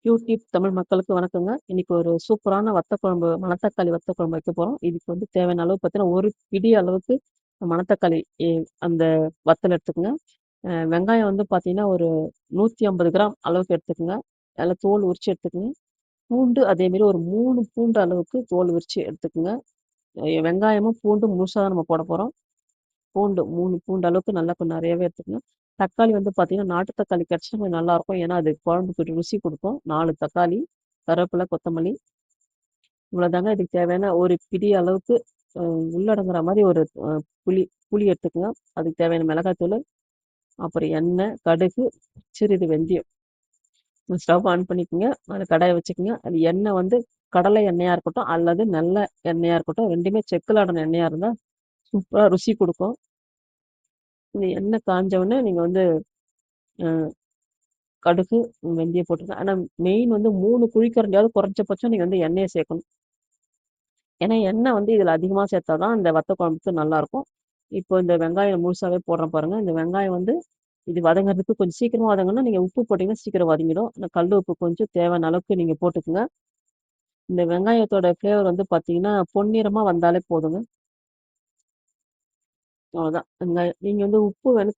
YouTube Tamil மக்களுக்கு வணக்கங்க. இன்னைக்கு ஒரு சூப்பரான வத்த குழம்பு, மணத்தக்காளி வத்த குழம்பு வைக்க போறோம். இதுக்கு வந்து தேவையான அளவு பார்த்தீங்கன்னா, 1 பிடி அளவுக்கு மணத்தக்காளி அந்த வத்தல் எடுத்துக்கங்க. வெங்காயம் வந்து பார்த்தீங்கன்னா, ஒரு 150 கிராம் அளவுக்கு எடுத்துக்கங்க. நல்லா தோல் உரிச்சு எடுத்துக்கங்க. பூண்டு அதேமாரி ஒரு 3 பூண்டு அளவுக்கு தோல் உரிச்சு எடுத்துக்கங்க. வெங்காயமும், பூண்டும் முழுசா தான் நம்ம போட போறோம். பூண்டு 3 பூண்டு அளவுக்கு நல்லா கொஞ்சம் நெறையாவே எடுத்துக்கங்க. தக்காளி வந்து பார்த்தீங்கன்னா, நாட்டு தக்காளி கிடைச்சா கொஞ்சம் நல்லாயிருக்கும். ஏன்னா, அது குழம்புக்கு ருசி குடுக்கும். 4 தக்காளி, கருவேப்பிலை, கொத்தமல்லி இவ்வளோதாங்க. இதுக்கு தேவையான ஒரு பிடி அளவுக்கு அ உள்ளடங்குற மாரி ஒரு புளி புளி எடுத்துக்கங்க. அதுக்கு தேவையான மிளகாய்த்தூளு, அப்புறம் எண்ணெய், கடுகு, சிறிது வெந்தயம். ஸ்டவ் ஆன் பண்ணிக்கங்க. அதில கடாய வச்சுக்கங்க. அது எண்ணெய் வந்து கடலை எண்ணெயா இருக்கட்டும், அல்லது நல்ல எண்ணெயா இருக்கட்டும். 2மே செக்குல ஆட்டுன எண்ணெயா இருந்தா சூப்பரா ருசி குடுக்கும். இந்த எண்ணெய் காஞ்ச உடனே நீங்க வந்து அ கடுகு, வெந்தயம் போட்டுருங்க. ஆனா மெயின் வந்து 3 குழிக்கரண்டியாவது குறைஞ்சபட்சம் நீங்க வந்து எண்ணெய சேர்க்கணும். ஏன்னா எண்ணெய் வந்து இதில அதிகமா சேர்த்தா தான் இந்த வத்த குழம்புக்கு நல்லாயிருக்கும். இப்போ இந்த வெங்காயம் முழுசாவே போடுறேன் பாருங்க. இந்த வெங்காயம் வந்து இது வதங்குறதுக்கு கொஞ்சம் சீக்கிரமா வதங்கணும்னா, நீங்க உப்பு போட்டீங்கன்னா சீக்கிரம் வதங்கிடும். இந்த கல் உப்பு கொஞ்சம் தேவையான அளவுக்கு நீங்க போட்டுக்கங்க. இந்த வெங்காயத்தோட ஃப்ளேவர் வந்து பார்த்தீங்கன்னா, பொன்னிறமா வந்தாலே போதுங்க. அவ்வளோதான். நீங்க வந்து உப்பு வந்து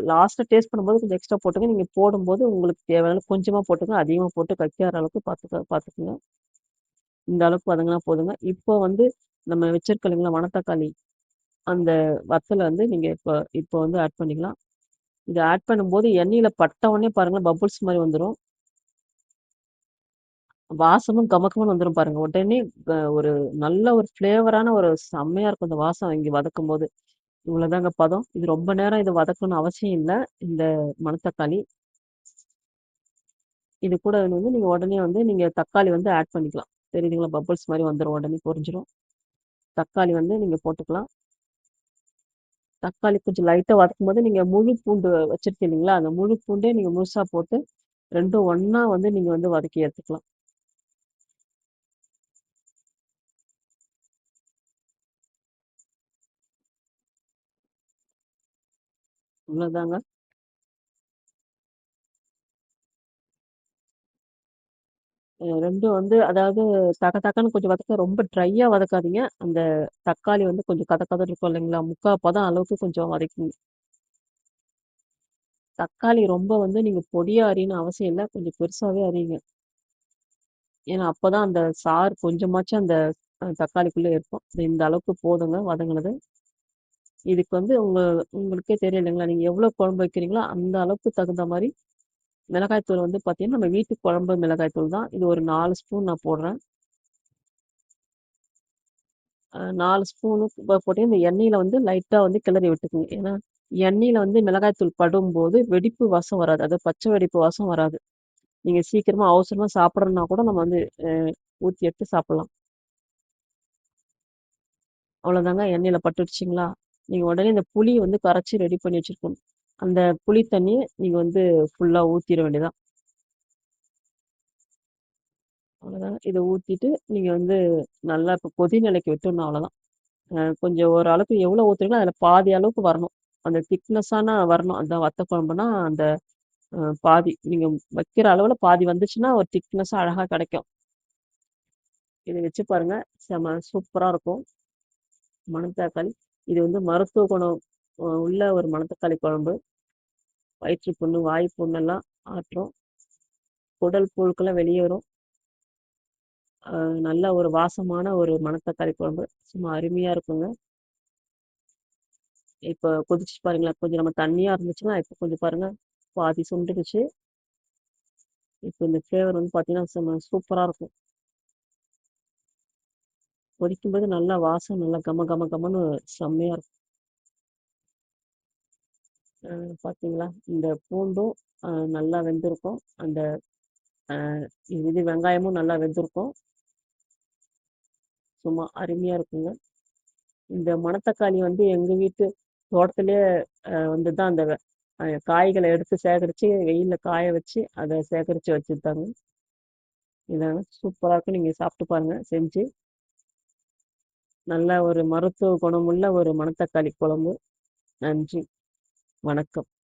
லாஸ்ட்டா டேஸ்ட் பண்ணும்போது கொஞ்சம் எக்ஸ்ட்ரா போட்டுங்க. நீங்க போடும்போது உங்களுக்கு தேவையான கொஞ்சமா போட்டுங்க. அதிகமா போட்டு கக்காத அளவுக்கு பார்த்துக்குங்க. இந்த அளவுக்கு வதங்குனா போதுங்க. இப்போ வந்து நம்ம வச்சிருக்கோம் இல்லைங்களா மணத்தக்காளி, அந்த வத்தல வந்து நீங்க இப்போ வந்து ஆட் பண்ணிக்கலாம். இத ஆட் பண்ணும்போது எண்ணெயில பட்ட உடனே பாருங்க பபுள்ஸ் மாரி வந்துரும். வாசமும் கமகமன்னு வந்துரும் பாருங்க. உடனே ஒரு நல்ல ஒரு ஃப்ளேவரான ஒரு செம்மையா இருக்கும் இந்த வாசம் இங்க வதக்கும்போது. இவ்வளோதாங்க பதம். இது ரொம்ப நேரம் இத வதக்கணும்னு அவசியம் இல்ல. இந்த மணத்தக்காளி. இது கூட வந்து நீங்க உடனே வந்து நீங்க தக்காளி வந்து ஆட் பண்ணிக்கலாம். தெரியுதுங்களா? பபுள்ஸ் மாரி வந்துரும். உடனே பொரிஞ்சிரும். தக்காளி வந்து நீங்க போட்டுக்கலாம். தக்காளி கொஞ்சம் லைட்டா வதக்கும்போது நீங்க முழு பூண்டு வச்சிருக்கீங்க இல்லைங்களா? அந்த முழு பூண்டே நீங்க முழுசா போட்டு 2ம் ஒண்ணா வந்து நீங்க வந்து வதக்கி எடுத்துக்கலாம். இவ்வளோதாங்க. 2ம் வந்து அதாவது தக்கன்னு கொஞ்சம் ரொம்ப ட்ரையா வதக்காதீங்க. அந்த தக்காளி வந்து கொஞ்சம் கதன்னு இருக்கும் இல்லைங்களா? 3/4 பதம் அளவுக்கு கொஞ்சம் வதக்கிங்க. தக்காளி ரொம்ப வந்து நீங்க பொடியா அரியணும்னு அவசியம் இல்ல. கொஞ்சம் பெருசாவே அரியுங்க. ஏன்னா, அப்பதான் அந்த சாறு கொஞ்சமாச்சும் அந்த தக்காளிக்குள்ள இருக்கும். இந்த அளவுக்கு போதுங்க வதங்குனது. இதுக்கு வந்து உங்களுக்கே தெரியும் இல்லைங்களா? நீங்க எவ்வளோ குழம்பு வைக்கிறீங்களோ, அந்த அளவுக்கு தகுந்த மாரி மிளகாய் தூள் வந்து பார்த்தீங்கன்னா, நம்ம வீட்டு குழம்பு மிளகாய் தூள் தான். இது ஒரு 4 ஸ்பூன் நான் போடுறேன். 4 ஸ்பூனு போட்டு இந்த எண்ணெயில வந்து லைட்டா வந்து கிளறி விட்டுக்குங்க. ஏன்னா, எண்ணெயில வந்து மிளகாய் தூள் படும்போது வெடிப்பு வாசம் வராது. அதாவது பச்சை வெடிப்பு வாசம் வராது. நீங்க சீக்கிரமா அவசரமா சாப்பிடணும்னா கூட நம்ம வந்து ஊத்தி எடுத்து சாப்பிடலாம். அவ்வளோதாங்க எண்ணெயில பட்டுடுச்சுங்களா? நீங்க உடனே இந்த புளிய வந்து கரைச்சு ரெடி பண்ணி வச்சிருக்கணும். அந்த புளி தண்ணிய நீங்க வந்து ஃபுல்லா ஊத்திற வேண்டியதுதான். அவ்வளோதாங்க. இத ஊத்திட்டு நீங்க வந்து நல்லா இப்ப கொதி நிலைக்கு விட்டுடணும் அவ்வளோதான். கொஞ்சம் ஓரளவுக்கு எவ்வளோ ஊத்துறீங்களோ அதில பாதி அளவுக்கு வரணும். அந்த திக்னஸான வரணும். அந்த வத்த குழம்புனா அந்த பாதி நீங்க வைக்கிற அளவுல பாதி வந்துச்சுன்னா, ஒரு திக்னஸா அழகா கிடைக்கும். இத வச்சு பாருங்க. செம சூப்பரா இருக்கும். மணத்தக்காளி. இது வந்து மருத்துவ குணம் உள்ள ஒரு மணத்தக்காளி குழம்பு. வயிற்று புண்ணு, வாய் புண்ணெல்லாம் ஆற்றும். குடல் புழுக்கெல்லாம் வெளியேறும். நல்ல ஒரு வாசமான ஒரு மணத்தக்காளி குழம்பு. சும்மா அருமையா இருக்குங்க. இப்ப கொதிச்சு பாருங்களேன். கொஞ்சம் நம்ம தண்ணியா இருந்துச்சுன்னா, இப்ப கொஞ்சம் பாருங்க. பாதி சுண்டுடுச்சு. இப்ப இந்த ஃப்ளேவர் வந்து பார்த்தீங்கன்னா, செம சூப்பரா இருக்கும். கொதிக்கும்போது நல்லா வாசம் நல்லா கம கம கமன்னு செம்மையா இருக்கும். அ பார்த்தீங்களா? இந்த பூண்டும் நல்லா வெந்திருக்கும். அந்த அ இது வெங்காயமும் நல்லா வெந்திருக்கும். சும்மா அருமையா இருக்குங்க. இந்த மணத்தக்காளி வந்து எங்க வீட்டு தோட்டத்திலேயே வந்து தான் அந்த காய்கள எடுத்து சேகரிச்சு, வெயில்ல காய வச்சு, அத சேகரிச்சு வச்சதுதாங்க. இதாங்க சூப்பரா இருக்கும். நீங்க சாப்பிட்டு பாருங்க செஞ்சு. நல்ல ஒரு மருத்துவ குணமுள்ள ஒரு மணத்தக்காளி குழம்பு. நன்றி. வணக்கம்.